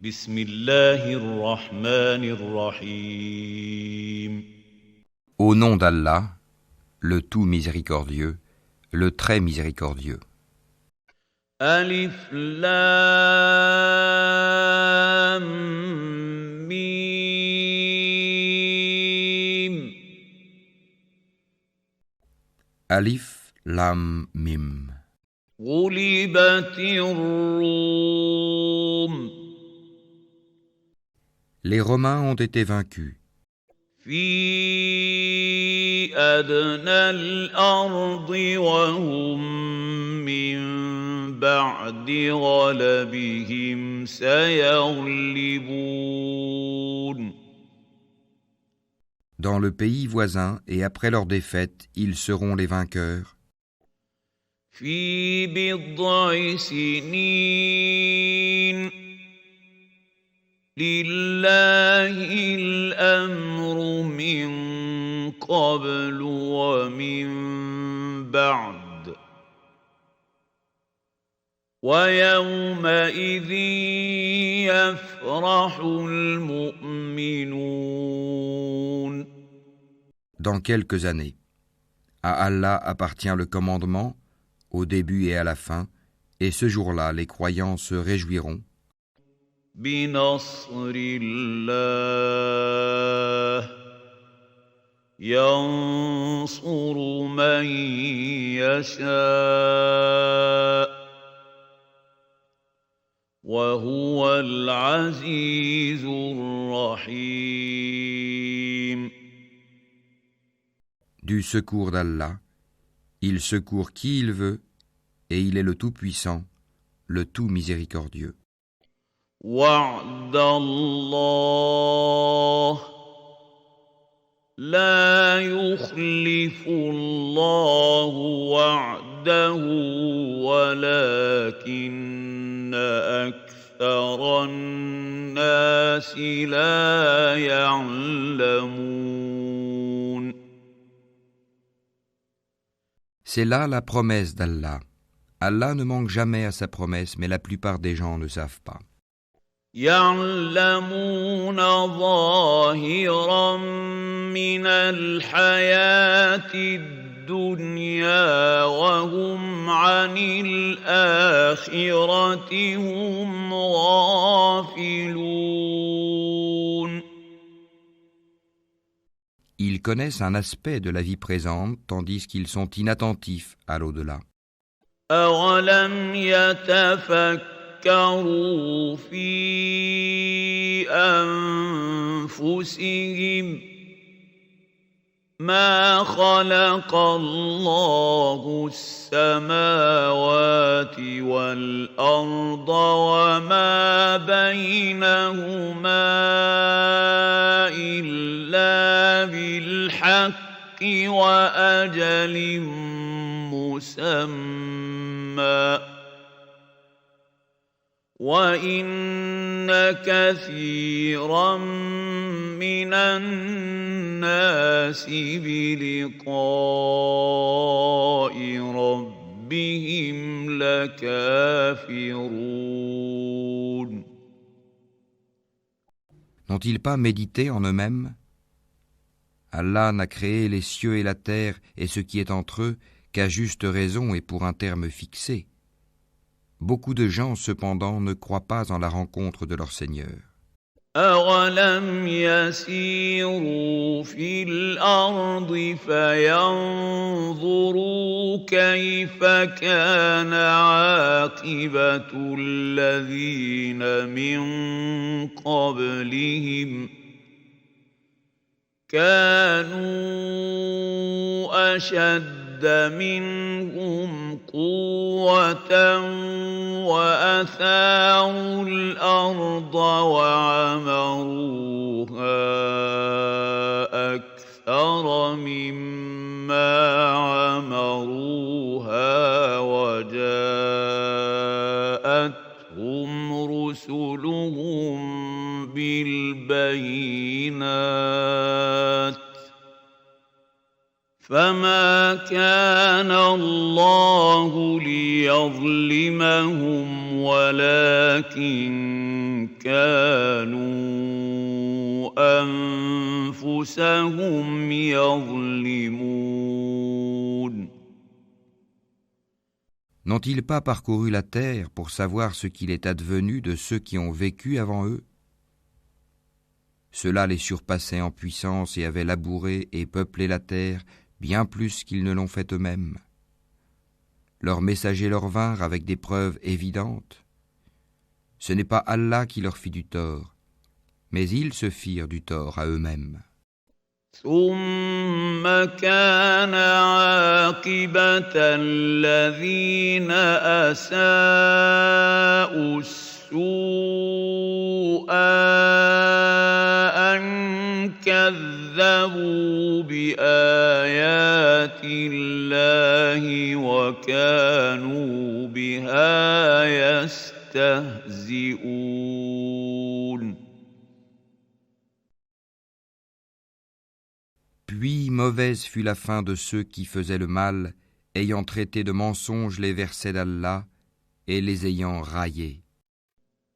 بسم الله الرحمن الرحيم. Au nom d'Allah, le tout miséricordieux, le très miséricordieux. ألف لام ميم. Alif, Lam, Mim. غلبت الروم Les Romains ont été vaincus في أدنى الأرض وهم من بعد غلبهم سيغلبون. dans le pays voisin et après leur défaite, ils seront les vainqueurs. في بضع سنين لله الأمر من قبل ومن بعد ويومئذ يفرح المؤمنون. Dans quelques années. À Allah appartient le commandement, au début et à la fin, et ce jour-là, les croyants se réjouiront بنصر الله ينصر من يشاء وهو العزيز الرحيم. du secours d'Allah. Il secourt qui il veut, et il est le Tout-Puissant, le Tout Miséricordieux. وعد الله لا يخلف الله وعده ولكن أكثر الناس لا يعلمون. C'est là la promesse d'Allah. Allah ne manque jamais à sa promesse, mais la plupart des gens ne savent pas. يعلمون ظاهرا من الحياة الدنيا وهم عن الآخرة هم غافلون. Ils connaissent un aspect de la vie présente, tandis qu'ils sont inattentifs à l'au-delà. أولم يتفكروا في أنفسهم ما خلق الله السماوات والأرض وما بينهما إلا بالحق وأجل مسمى وَإِنَّ كَثِيرًا مِنَ النَّاسِ بِلِقَاءِ رَبِّهِمْ لَكَافِرُونَ. N'ont-ils pas médité en eux-mêmes ? Allah n'a créé les cieux et la terre et ce qui est entre eux qu'à juste raison et pour un terme fixé. Beaucoup de gens, cependant, ne croient pas en la rencontre de leur Seigneur. أَوَلَمْ يَسِيرُوا فِي الْأَرْضِ فَيَنظُرُوا كَيْفَ كَانَ عَاقِبَةُ الَّذِينَ مِن قَبْلِهِمْ كَانُوا أَشَدَّ منهم قوة وأثاروا الأرض وعمروها أكثر مما عمروها وجاءتهم رسلهم بالبينات فما كان الله ليظلمهم ولكن كانوا أنفسهم يظلمون. N'ont-ils pas parcouru la terre pour savoir ce qu'il est advenu de ceux qui ont vécu avant eux? Ceux-là les surpassaient en puissance et avaient labouré et peuplé la terre bien plus qu'ils ne l'ont fait eux-mêmes. Leurs messagers leur vinrent avec des preuves évidentes. Ce n'est pas Allah qui leur fit du tort, mais ils se firent du tort à eux-mêmes. ثم كان عاقبة الذين أساءوا السوء أن كذبوا بآيات الله وكانوا بها يستهزئون. Puis mauvaise fut la fin de ceux qui faisaient le mal, ayant traité de mensonges les versets d'Allah et les ayant raillés.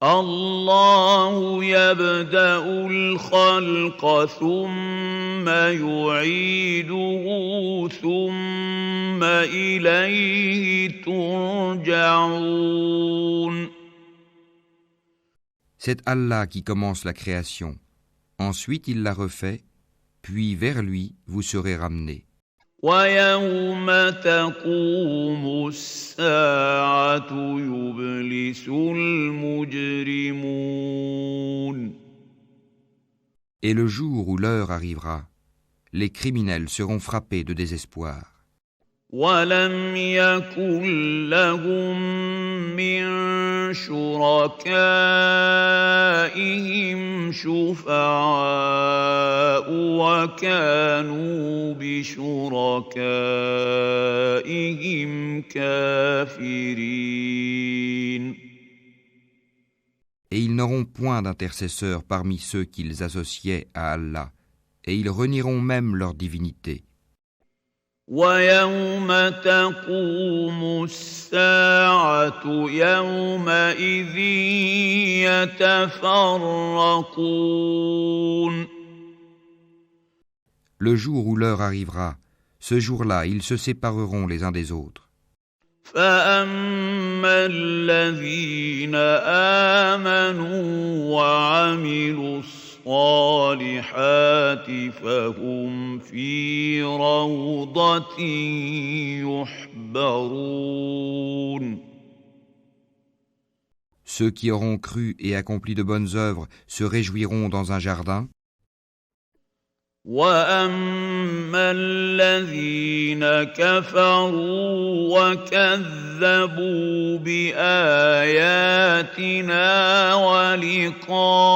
الله يبدأ الخلق ثم يعيده ثم إليه ترجعون. C'est Allah qui commence la création. Ensuite il la refait, puis vers lui vous serez ramenés. ويوم تقوم الساعة يبلس المجرمون. Et le jour où l'heure arrivera, les criminels seront frappés de désespoir. ولم يكن لهم من شركائهم شفعاء وكانوا بشركائهم كافرين. Et ils n'auront point d'intercesseurs parmi ceux qu'ils associaient à Allah, et ils renieront même leur divinité. ويوم تقوم الساعة يومئذ يتفرقون. Le jour où l'heure arrivera, ce jour-là, ils se sépareront les uns des autres. فأما الذين آمنوا وعملوا الصالحات فهم في روضة يحبرون. Ceux qui auront cru et accompli de bonnes œuvres se réjouiront dans un jardin. وأما الذين كفروا وكذبوا بآياتنا ولقاء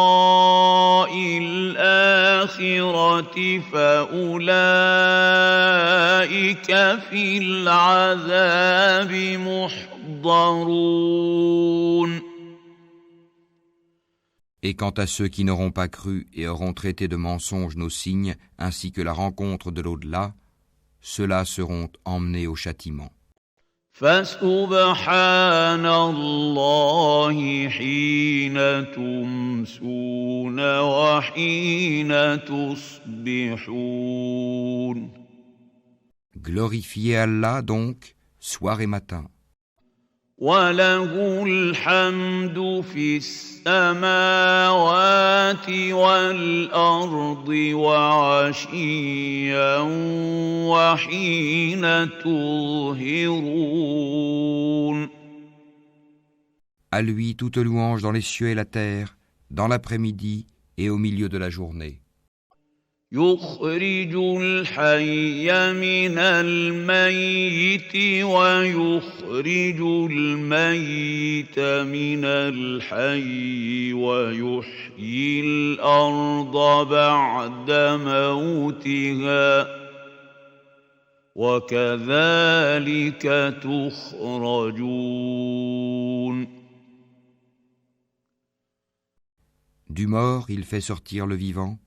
الآخرة فأولئك في العذاب محضرون. Et quant à ceux qui n'auront pas cru et auront traité de mensonges nos signes, ainsi que la rencontre de l'au-delà, ceux-là seront emmenés au châtiment. فسبحان الله حين تمسون وحين تصبحون. Glorifiez Allah donc, soir et matin. وله الحمد في السماوات والأرض وعشيا وحين تظهرون. À lui toute louange dans les cieux et la terre, dans l'après-midi et au milieu de la journée. يخرج الحي من الميت ويخرج الميت من الحي ويحيي الأرض بعد موتها وكذلك تخرجون. Du mort il fait sortir le vivant,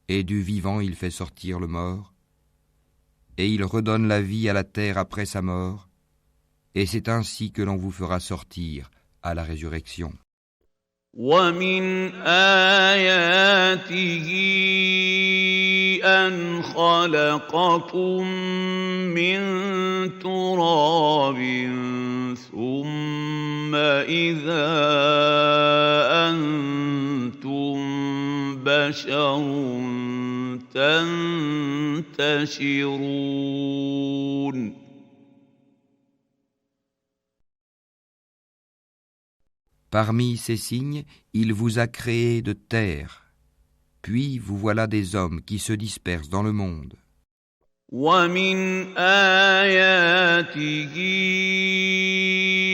et du vivant il fait sortir le mort. et il redonne la vie à la terre après sa mort, et c'est ainsi que l'on vous fera sortir à la résurrection. ومن آياته أن خلقكم من تراب ثم إذا أنتم بشر تنتشرون. Parmi ces signes, il vous a créé de terre, puis vous voilà des hommes qui se dispersent dans le monde. ومن آياته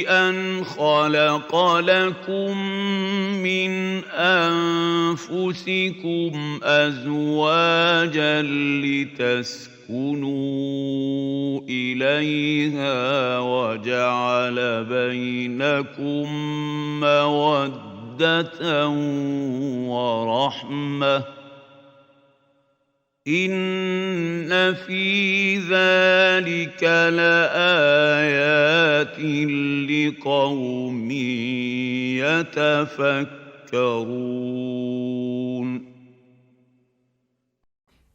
أن خلق لكم من أنفسكم أزواجا لتسكنوا إليها وجعل بينكم مودة ورحمة إن في ذلك لآيات لقوم يتفكرون.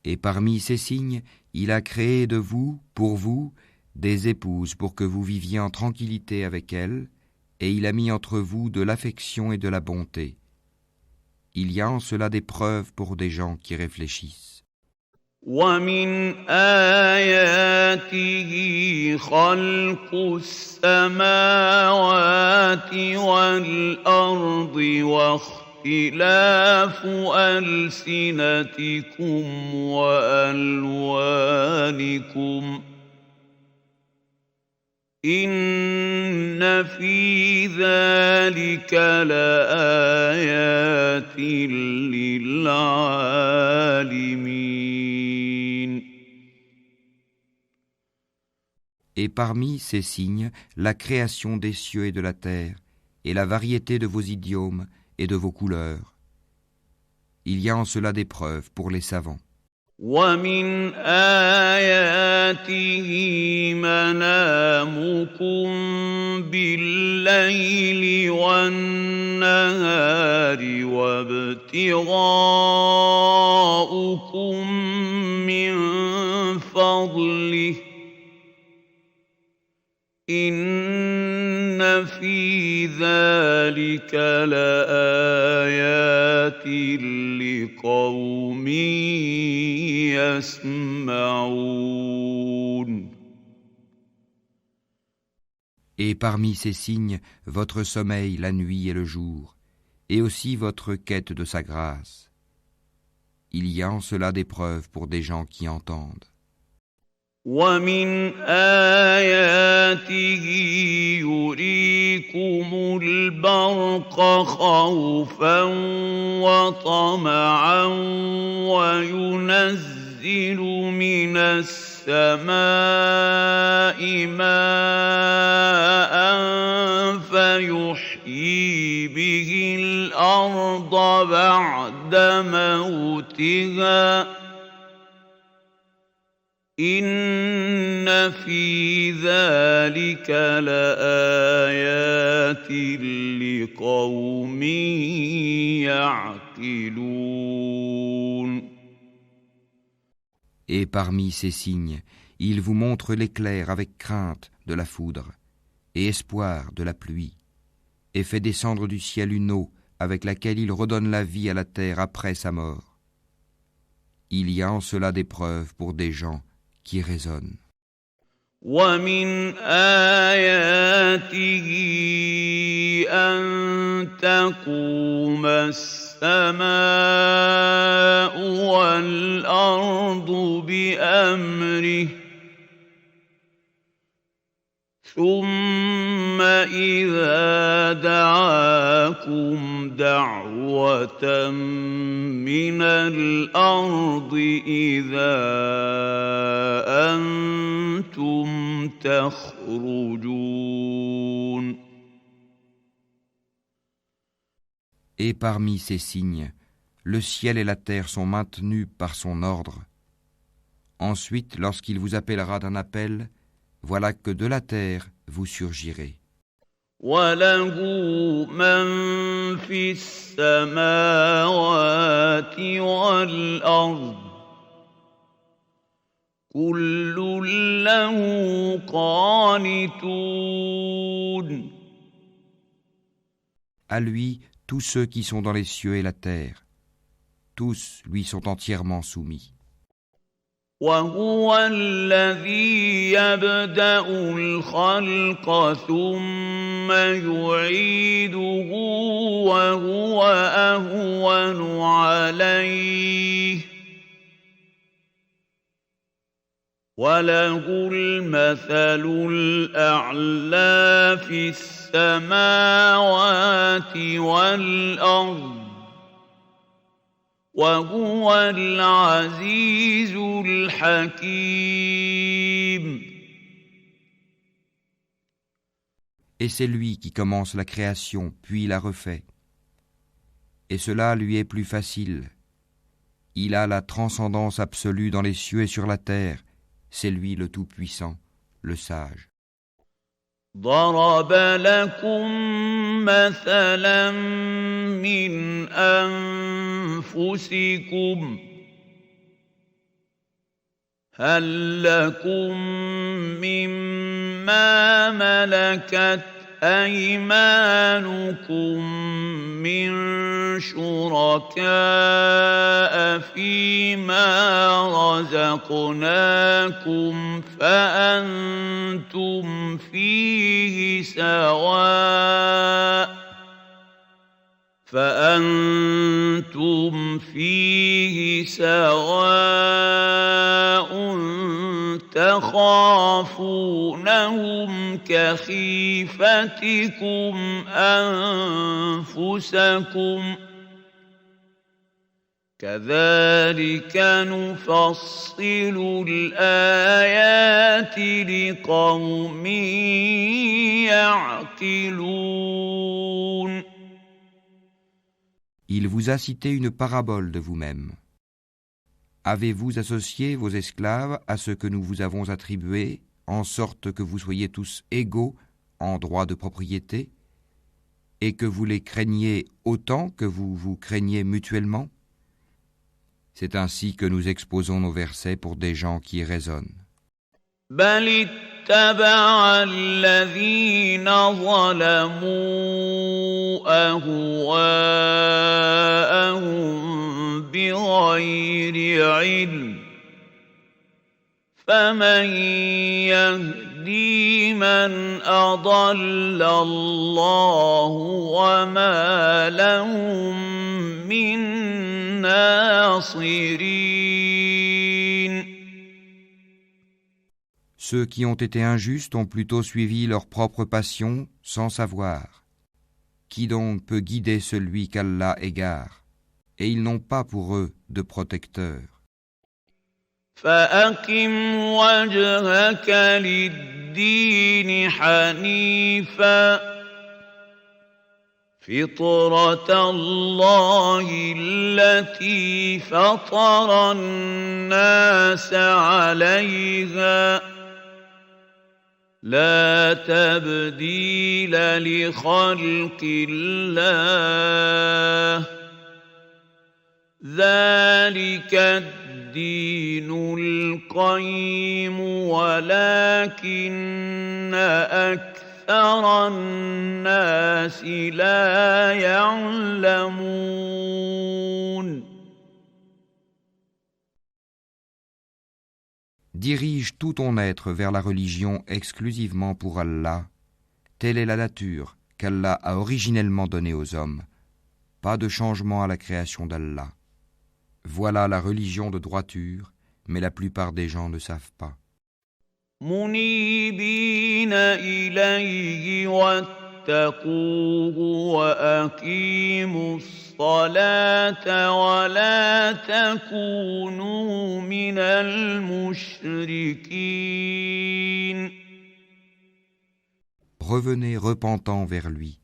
Et parmi ces signes, il a créé de vous, pour vous, des épouses pour que vous viviez en tranquillité avec elles, et il a mis entre vous de l'affection et de la bonté. Il y a en cela des preuves pour des gens qui réfléchissent. ومن آياته خلق السماوات والأرض واختلاف ألسنتكم وألوانكم إن في ذلك لآيات للعالمين. Et parmi ces signes, la création des cieux et de la terre, et la variété de vos idiomes et de vos couleurs. Il y a en cela des preuves pour les savants. ومن آياته منامكم بالليل والنهار وابتغاؤكم من فضله إن في ذلك لآيات لقوم يسمعون. Et parmi ces signes, votre sommeil la nuit et le jour, et aussi votre quête de sa grâce. Il y a en cela des preuves pour des gens qui entendent. ومن آياته يريكم البرق خوفا وطمعا وينزل من السماء ماء فيحيي به الأرض بعد موتها إن في ذلك لآيات لقوم يعقلون. Et parmi ces signes, il vous montre l'éclair avec crainte de la foudre et espoir de la pluie, et fait descendre du ciel une eau avec laquelle il redonne la vie à la terre après sa mort. Il y a en cela des preuves pour des gens qui raisonnent. ومن آياته أن تقوم السماء والأرض بأمره ثم إذا دعاكم دعوة من الأرض إذا أنتم تخرجون. Et parmi ces signes, le ciel et la terre sont maintenus par son ordre. Ensuite, lorsqu'il vous appellera d'un appel, voilà que de la terre vous surgirez. وله من في السماوات والأرض كل له قانتون. À lui, tous ceux qui sont dans les cieux et la terre, tous lui sont entièrement soumis. وهو الذي يبدأ الخلق ثم يعيده وهو أهون عليه وله المثل الأعلى في السماوات والأرض وهو العزيز الحكيم. Et c'est lui qui commence la création, puis la refait. Et cela lui est plus facile. Il a la transcendance absolue dans les cieux et sur la terre. C'est lui le Tout-Puissant, le Sage. ضرب لكم مثلا من أنفسكم هل لكم مما ملكت أيمانكم من شركاء فيما رزقناكم فأنتم فيه سواء تخافونهم كخيفتكم أنفسكم كذلك نفصل الآيات لقوم يعقلون. Il vous a cité une parabole de vous-même. Avez-vous associé vos esclaves à ce que nous vous avons attribué, en sorte que vous soyez tous égaux en droit de propriété, et que vous les craigniez autant que vous vous craignez mutuellement? C'est ainsi que nous exposons nos versets pour des gens qui raisonnent. بل اتبع الذين ظلموا أهواءهم بغير علم فمن يهدي من أضل الله وما لهم من ناصرين. Ceux qui ont été injustes ont plutôt suivi leur propre passion sans savoir. Qui donc peut guider celui qu'Allah égare? Et ils n'ont pas pour eux de protecteur. فأقم وجهك للدين حنيفا فطرة الله التي فطر الناس عليها لا تبديل لخلق الله ذلك الدين القيم ولكن أكثر الناس لا يعلمون. Dirige tout ton être vers la religion exclusivement pour Allah. Telle est la nature qu'Allah a originellement donnée aux hommes. Pas de changement à la création d'Allah. Voilà la religion de droiture, mais la plupart des gens ne savent pas. منيبين إليه واتقوه وأقيموا الصلاة ولا تكونوا من المشركين. Revenez repentant vers lui.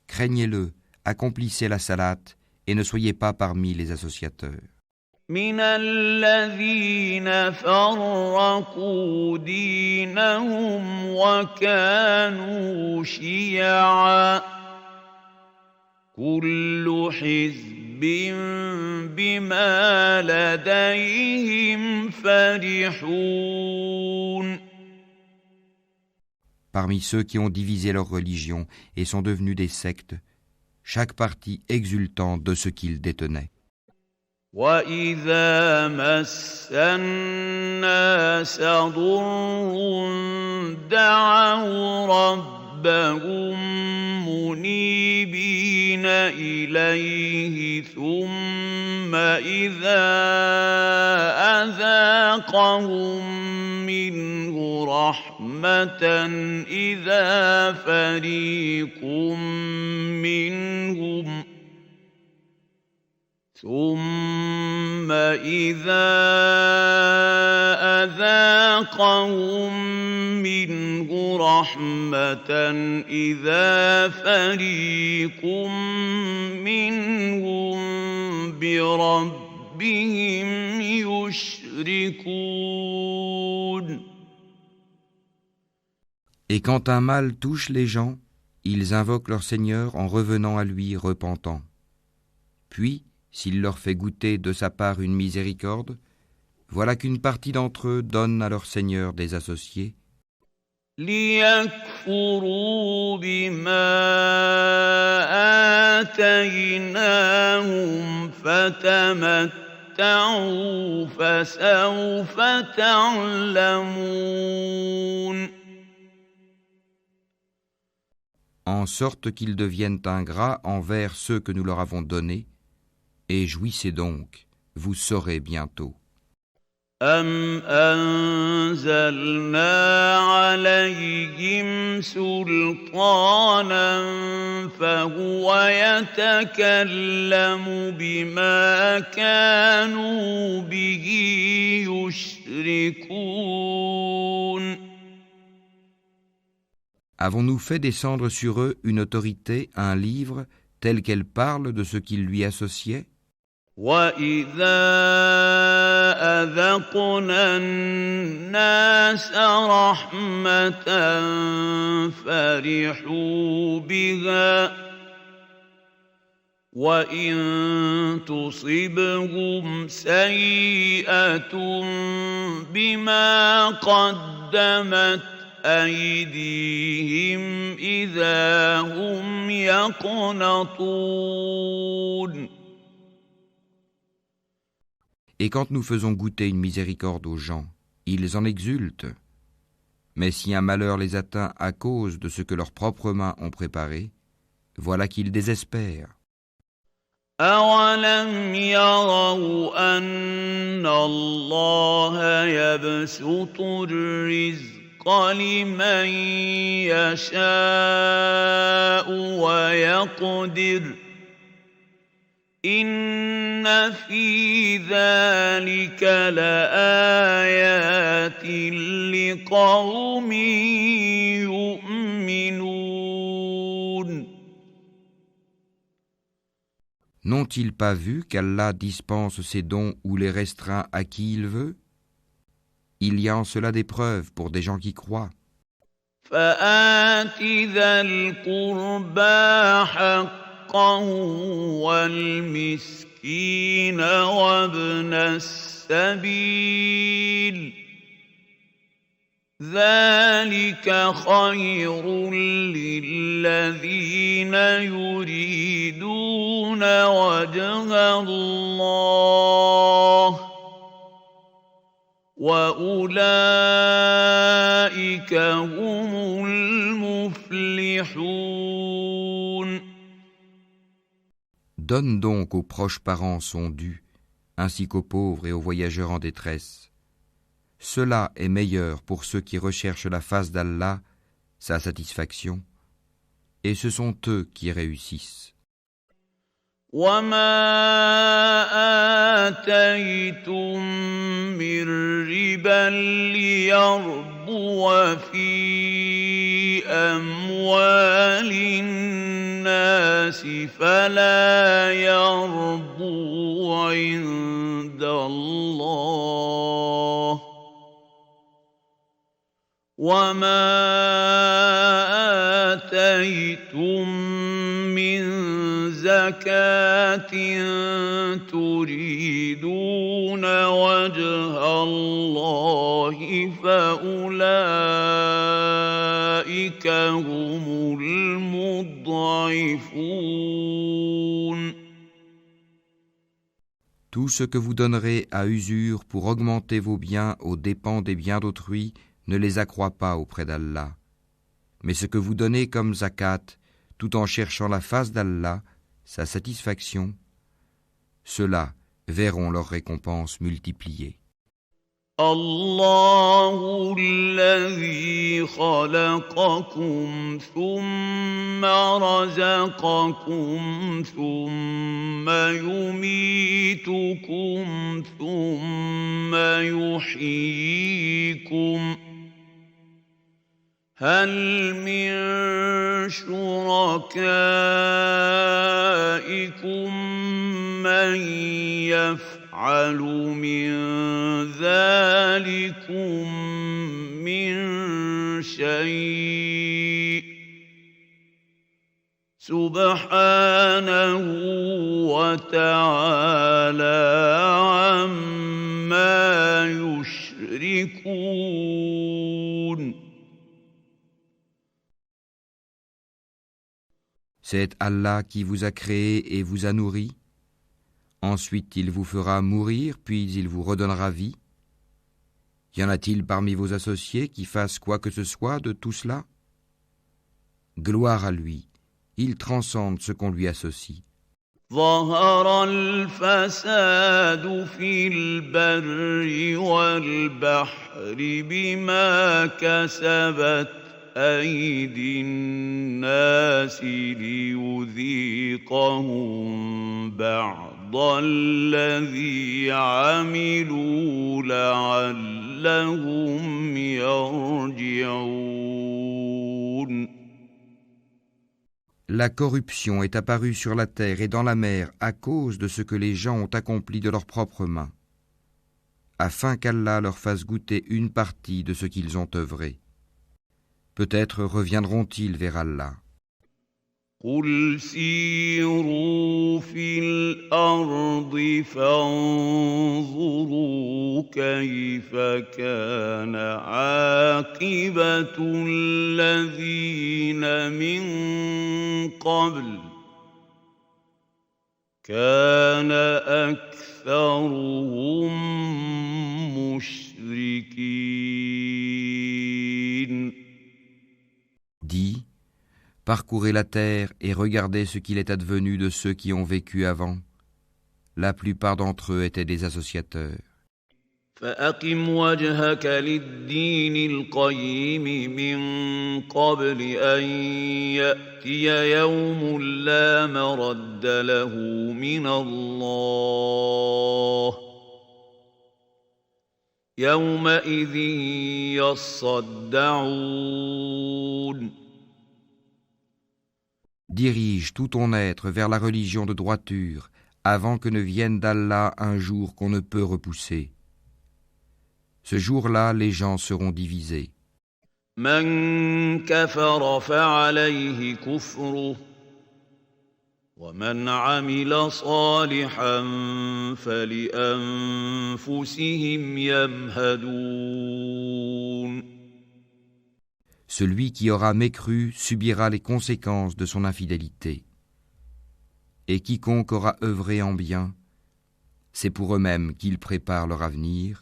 Craignez-le, accomplissez la salate et ne soyez pas parmi les associateurs. من الذين فرقوا دينهم وكانوا شيعا كل حزب بما لديهم فرحون. Parmi ceux qui ont divisé leur religion et sont devenus des sectes, chaque parti exultant de ce qu'ils détenaient. وَإِذَا مَسَّ النَّاسَ ضُرٌّ دَعَوْا رَبَّهُم مُّنِيبِينَ إِلَيْهِ ثُمَّ إِذَا أَذَاقَهُم مِّنْهُ رَحْمَةً إِذَا فَرِيقٌ منهم بربهم يشركون. Et quand un mal touche les gens, ils invoquent leur Seigneur en revenant à lui repentant. Puis, s'il leur fait goûter de sa part une miséricorde, voilà qu'une partie d'entre eux donne à leur Seigneur des associés, لِيَكْفُرُوا بِمَا آتَيْنَاهُمْ فَتَمَتَّعُوا فَسَوْفَ تَعْلَمُونَ. en sorte qu'ils deviennent ingrats envers ceux que nous leur avons donnés, et jouissez donc, vous saurez bientôt. أَمْ أَنزَلْنَا عَلَيْهِمْ سُلْطَانًا فَهُوَ يَتَكَلَّمُ بِمَا كَانُوا بِهِ يُشْرِكُونَ. Avons-nous fait descendre sur eux une autorité, un livre, tel qu'elle parle de ce qu'ils lui associaient? وَإِذَا أَذَقْنَا النَّاسَ رَحْمَةً فَرِحُوا بِهَا وَإِن تُصِبْهُمْ سَيِّئَةٌ بِمَا قَدَّمَتْ أَيْدِيهِمْ إِذَا هُمْ يَقْنَطُونَ. Et quand nous faisons goûter une miséricorde aux gens, ils en exultent. Mais si un malheur les atteint à cause de ce que leurs propres mains ont préparé, voilà qu'ils désespèrent. أَوَلَمْ يَرَوْا أَنَّ اللَّهَ يَبْسُطُ الرِّزْقَ لِمَن يَشَاءُ وَيَقْدِرُ إِنَّ فِي ذَلِكَ لَآيَاتٍ لِقَوْمٍ يُؤْمِنُونَ. N'ont-ils pas vu qu'Allah dispense ses dons ou les restreint à qui il veut? Il y a en cela des preuves pour des gens qui croient. فَآتِ ذَا الْقُرْبَىٰ حَقَّهُ وَالْمِسْكِينَ وَابْنَ السَّبِيلِ ذَلِكَ خَيْرٌ لِّلَّذِينَ يُرِيدُونَ وَجْهَ اللَّهِ وَأُولَٰئِكَ هُمُ الْمُفْلِحُونَ. Donne donc aux proches parents son dû, ainsi qu'aux pauvres et aux voyageurs en détresse. Cela est meilleur pour ceux qui recherchent la face d'Allah, sa satisfaction, et ce sont eux qui réussissent. وَمَا آتَيْتُم مِّن رِّبًا لِّيَرْبُوَ فِي أَمْوَالِ النَّاسِ فَلَا يَرْبُو عِندَ وما آتيتم من زكاة تريدون وجه الله فأولئك هم المضعفون. Tout ce que vous donnerez à usure pour augmenter vos biens aux dépens des biens d'autrui ne les accroît pas auprès d'Allah. Mais ce que vous donnez comme zakat, tout en cherchant la face d'Allah, sa satisfaction, ceux-là verront leur récompense multipliée. الله الذي خلقكم ثم رزقكم ثم يميتكم ثم يحييكم هل من شركائكم من يفعل من ذلكم من شيء سبحانه وتعالى عما يشركون. C'est Allah qui vous a créé et vous a nourri. Ensuite, il vous fera mourir, puis il vous redonnera vie. Y en a-t-il parmi vos associés qui fassent quoi que ce soit de tout cela? Gloire à lui, il transcende ce qu'on lui associe. ظهر الفساد في البر والبحر بما كسبت أيدي الناس ليذيقهم بعض الذي عملوا لعلهم يرجعون. La corruption est apparue sur la terre et dans la mer à cause de ce que les gens ont accompli de leurs propres mains, afin qu'Allah leur fasse goûter une partie de ce qu'ils ont œuvré. Peut-être reviendront-ils vers Allah. قل سيروا في الأرض فانظروا كيف كان عاقبة الذين من قبل كان أكثرهم مشركين. Dis, parcourez la terre et regardez ce qu'il est advenu de ceux qui ont vécu avant. La plupart d'entre eux étaient des associateurs. فأقم وجهك للدين القيم من قبل أن يأتي يوم لا مرد له من الله يومئذ يصدعون. Dirige tout ton être vers la religion de droiture, avant que ne vienne d'Allah un jour qu'on ne peut repousser. Ce jour-là, les gens seront divisés. من كفر فعليه كفره ومن عمل صالحا فلأنفسهم يمهدون. Celui qui aura mécru subira les conséquences de son infidélité. Et quiconque aura œuvré en bien, c'est pour eux-mêmes qu'ils préparent leur avenir.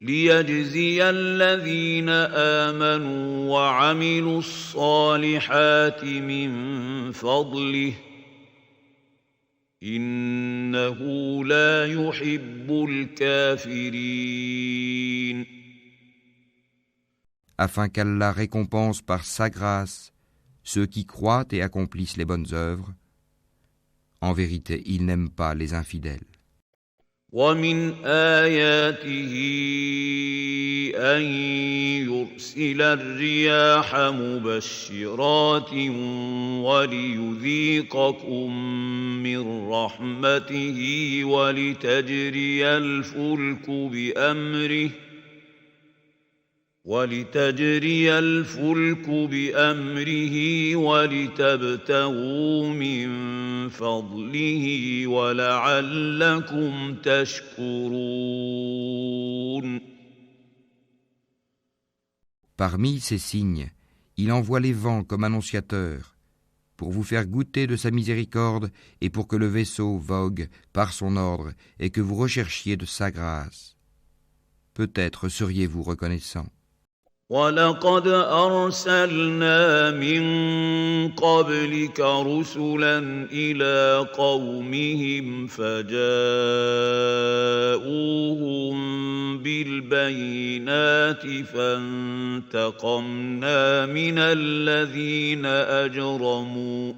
ليجزي الذين آمنوا وعملوا الصالحات من فضله إنه لا يحب الكافرين. Afin qu'Allah récompense par sa grâce ceux qui croient et accomplissent les bonnes œuvres. En vérité, il n'aime pas les infidèles. ومن آياته أن يرسل الرياح مبشرات وليذيقكم من رحمته ولتجري الفلك بأمره ولتجري الفلك بأمره ولتبتغوا من فضله ولعلكم تشكرون. Parmi ces signes, il envoie les vents comme annonciateurs, pour vous faire goûter de sa miséricorde et pour que le vaisseau vogue par son ordre et que vous recherchiez de sa grâce. Peut-être seriez-vous reconnaissant. وَلَقَدْ أَرْسَلْنَا مِن قَبْلِكَ رُسُلًا إِلَىٰ قَوْمِهِمْ فَجَاءُوهُم بِالْبَيِّنَاتِ فَانتَقَمْنَا مِنَ الَّذِينَ أَجْرَمُوا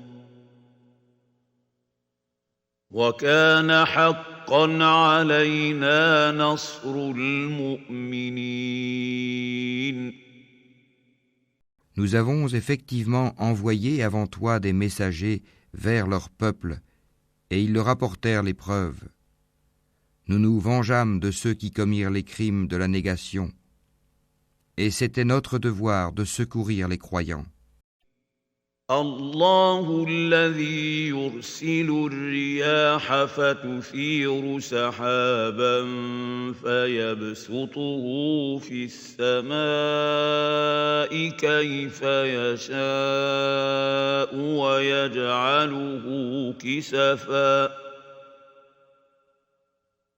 وَكَانَ حَقًّا عَلَيْنَا نَصْرُ الْمُؤْمِنِينَ. Nous avons effectivement envoyé avant toi des messagers vers leur peuple, et ils leur apportèrent les preuves. Nous nous vengeâmes de ceux qui commirent les crimes de la négation, et c'était notre devoir de secourir les croyants. الله الذي يرسل الرياح فتثير سحابا فيبسطه في السماء كيف يشاء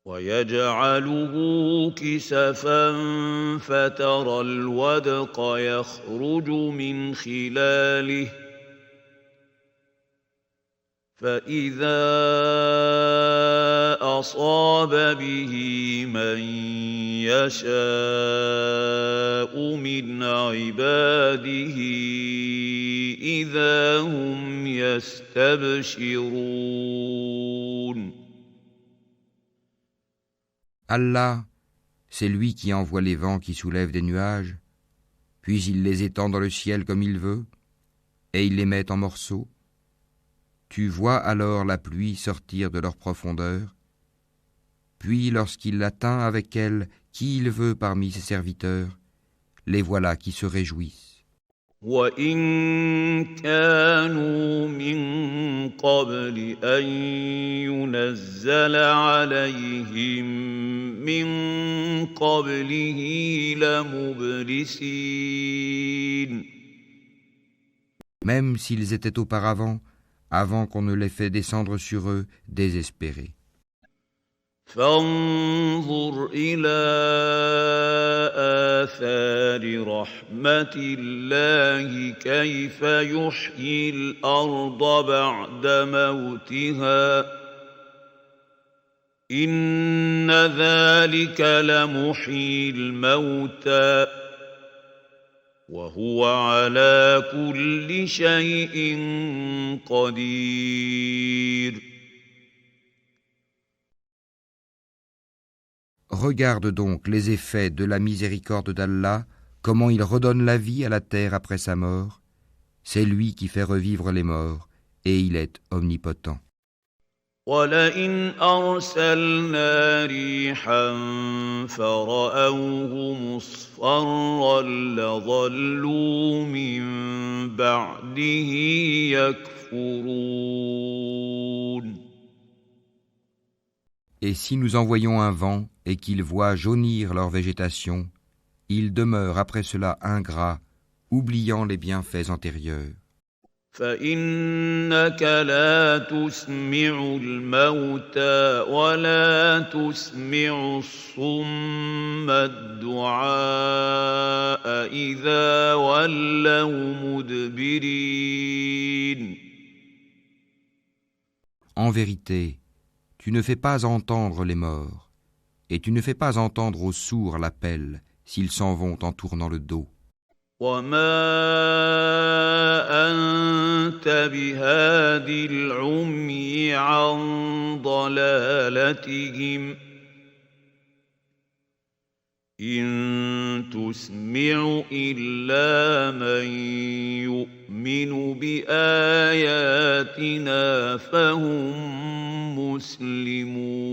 ويجعله كسفا فترى الودق يخرج من خلاله فإذا أصاب به من يشاء من عباده إذا هم يستبشرون. Allah, c'est lui qui envoie les vents qui soulèvent des nuages, puis il les étend dans le ciel comme il veut, et il les met en morceaux. Tu vois alors la pluie sortir de leur profondeur, puis lorsqu'il atteint avec elle qui il veut parmi ses serviteurs, les voilà qui se réjouissent. وَإِن كَانُوا مِن قَبْلِ أَن يُنَزَّلَ عَلَيْهِم مِّن قَبْلِهِ لَمُبْلِسِينَ. Même s'ils étaient auparavant, avant qu'on ne les fait descendre sur eux, désespérés. فانظر إلى آثار رحمة الله كيف يحيي الأرض بعد موتها إن ذلك لمحيي الموتى وهو على كل شيء قدير. Regarde donc les effets de la miséricorde d'Allah, comment il redonne la vie à la terre après sa mort. C'est lui qui fait revivre les morts, et il est omnipotent. وَلَئِنْ أَرْسَلْنَا رِيحًا فَرَأَوْهُ مُصْفَرًّا لَظَلُّوا مِن بَعْدِهِ يَكْفُرُونَ. Et si nous envoyons un vent et qu'ils voient jaunir leur végétation, ils demeurent après cela ingrats, oubliant les bienfaits antérieurs. فإنك لا تسمع الموتى ولا تسمع الصم الدعاء إذا ولوا مدبرين. En vérité, tu ne fais pas entendre les morts, et tu ne fais pas entendre aux sourds l'appel s'ils s'en vont en tournant le dos. وما أنت بهاد العمي عن ضلالتهم إن تسمع إلا من يؤمن بآياتنا فهم مسلمون.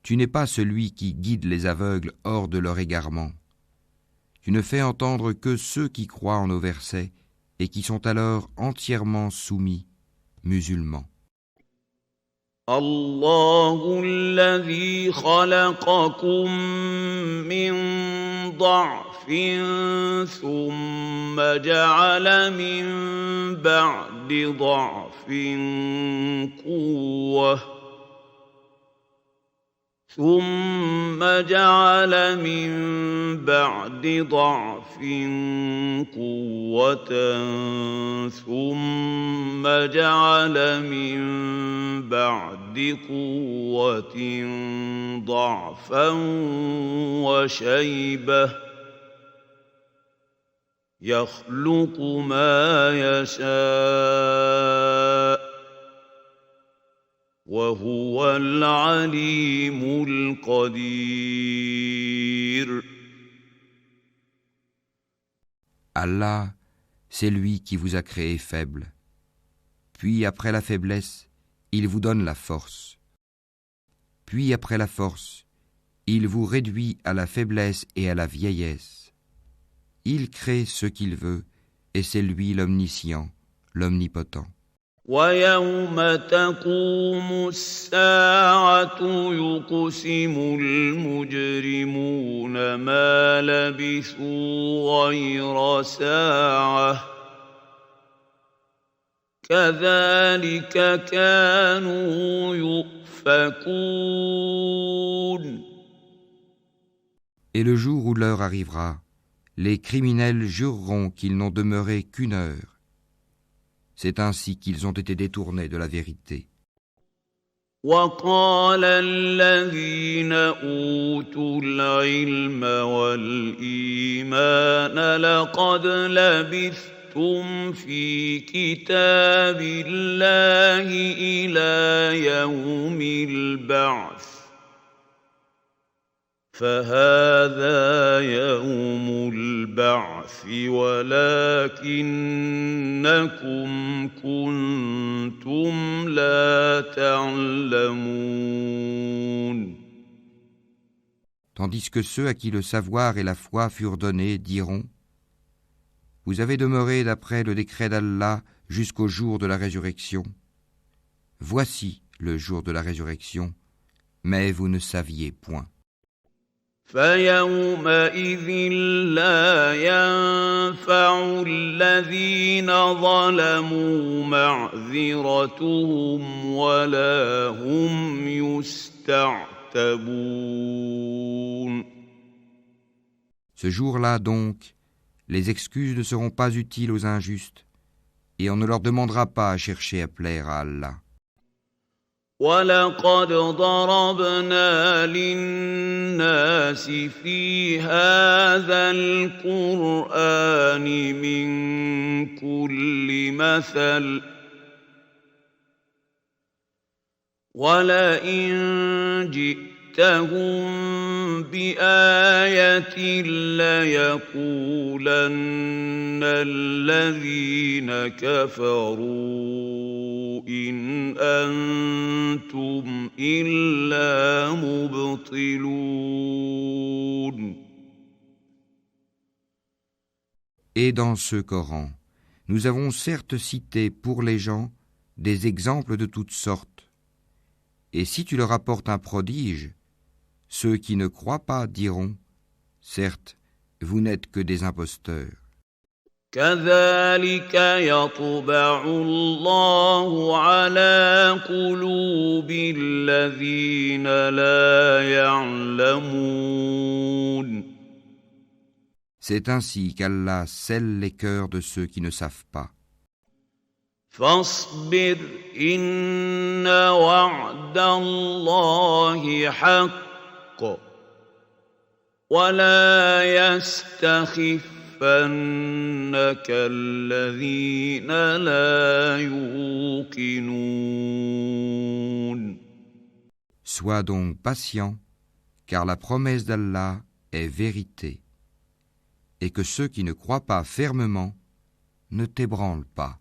Tu n'es pas celui qui guide les aveugles hors de leur égarement. Tu ne fais entendre que ceux qui croient en nos versets et qui sont alors entièrement soumis, musulmans. الله الذي خلقكم من ضعف ثم جعل من بعد ضعف قوة ثم جعل من بعد ضعف قوة ثم جعل من بعد قوة ضعفا وشيبة يخلق ما يشاء وهو العليم القدير. Allah, c'est lui qui vous a créé faible. Puis après la faiblesse, il vous donne la force. Puis après la force, il vous réduit à la faiblesse et à la vieillesse. Il crée ce qu'il veut, et c'est lui l'omniscient, l'omnipotent. ويوم تقوم الساعة يقسم المجرمون ما لبثوا غير ساعة كذلك كانوا يؤفكون. Et le jour où l'heure arrivera, les criminels jureront qu'ils n'ont demeuré qu'une heure. C'est ainsi qu'ils ont été détournés de la vérité. وقال الذين أوتوا العلم والإيمان لقد لبثتم في كتاب الله إلى يوم البعث فهذا يوم البعث ولكنكم كنتم لا تعلمون. Tandis que ceux à qui le savoir et la foi furent donnés diront : Vous avez demeuré d'après le décret d'Allah jusqu'au jour de la résurrection. Voici le jour de la résurrection, mais vous ne saviez point. فيومئذ لا ينفع الذين ظلموا معذرتهم ولا هم يستعتبون. Ce jour-là donc, les excuses ne seront pas utiles aux injustes, et on ne leur demandera pas à chercher à plaire à Allah. وَلَقَدْ ضَرَبْنَا لِلنَّاسِ فِي هَذَا الْقُرْآنِ مِنْ كُلِّ مَثَلٍ وَلَئِنْ جِئْتَهُمْ بِآيَةٍ لَيَقُولَنَّ الَّذِينَ كَفَرُوا إِنْ أَنْتُمْ إِلَّا مُبْطِلُونَ. Et dans ce Coran, nous avons certes cité pour les gens des exemples de toutes sortes. Et si tu leur apportes un prodige, ceux qui ne croient pas diront : certes, vous n'êtes que des imposteurs. كذلك يطبع الله على قلوب الذين لا يعلمون. C'est ainsi qu'Allah scelle les cœurs de ceux qui ne savent pas. فاصبر إن وعد الله حق ولا يستخف الذين لا يوقنون. Sois donc patient, car la promesse d'Allah est vérité, et que ceux qui ne croient pas fermement ne t'ébranlent pas.